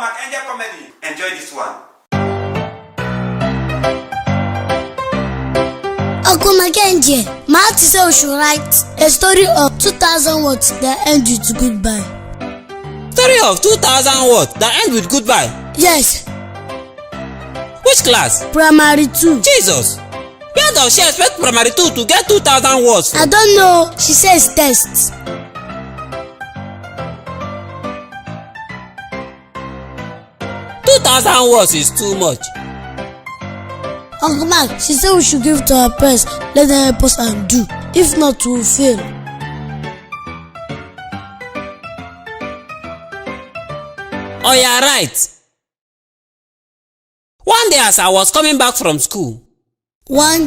on Angel Comedy. Enjoy this one. Uncle Mackenzie, my auntie said we should write a story of 2,000 words that end with goodbye. Story of 2,000 words that end with goodbye? Yes. Which class? Primary 2. Jesus! Where does she expect primary 2 to get 2,000 words from? I don't know. She says tests. $2,000 words is too much. Uncle Mark, she said we should give it to our parents, let them help us and do. If not, we will fail. Oh, you're right. One day as I was coming back from school, I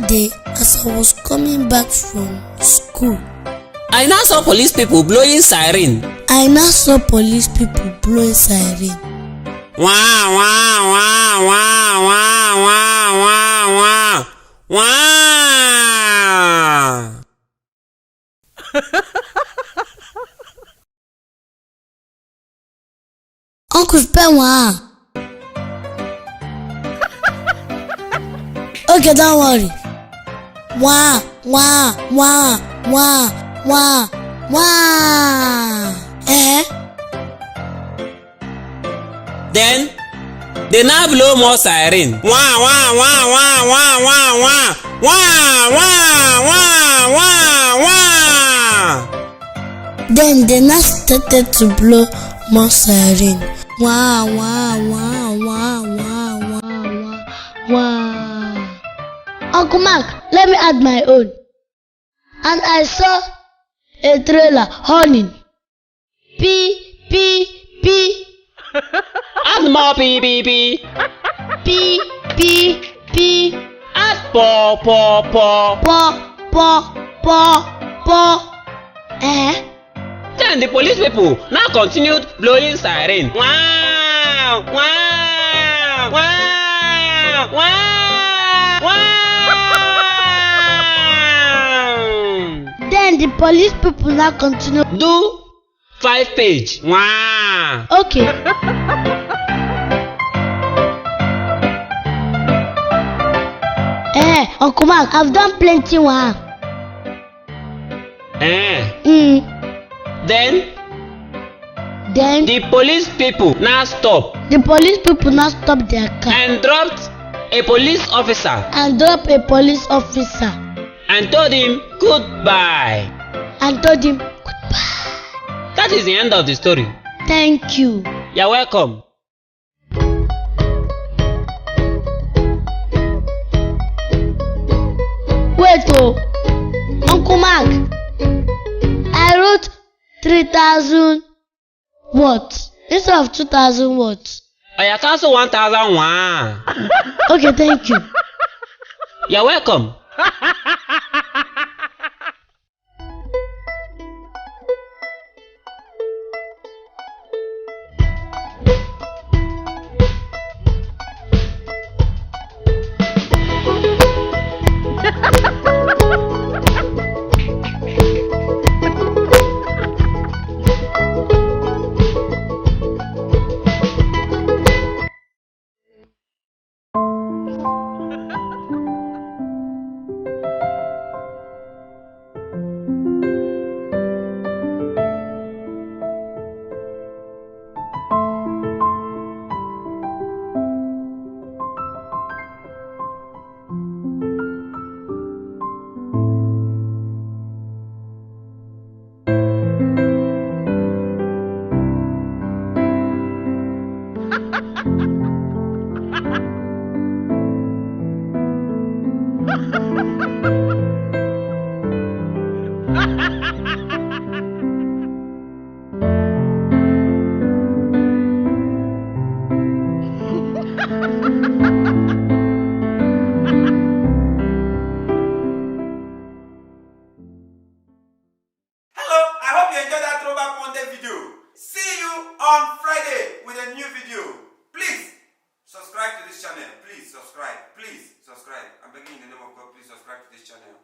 now saw police people blowing siren. Wah, wah, wah, wah, wah, wah, wah, wah, wah. Uncle spell one. Okay, don't worry. Wah, wah, wah, wah, wah, wah. Then they now blow more siren. Wah, wah, wah, wah, wah, wah, wah, wah, wah, wah, wah, wah. Then they now started to blow more siren. Wah, wah, wah, wah, wah, wah, wah, wah. Uncle Mark, let me add my own. And I saw a trailer horning. Pee, pee, pee. Add more pee, pee, pee. Pee, pee, pee. Add paw, paw, paw. Paw, paw, paw, paw. Then the police people now continued blowing siren. Wow, wow, wow, wow, wow. Then the police people now continue. Do 5 page. Wow. Okay. Uncle Mark, I've done plenty one. Then the police people now stop The police people now stop their car and dropped a police officer and drop a police officer and told him goodbye. That is the end of the story. Thank you. You're welcome. Wait, Uncle Mark, I wrote 3,000 words instead of 2,000 words. I cancel 1,001. Okay, thank you. You're welcome. on Friday with a new video. Please subscribe to this channel. Please subscribe. Please subscribe. I'm begging in the name of God, please subscribe to this channel.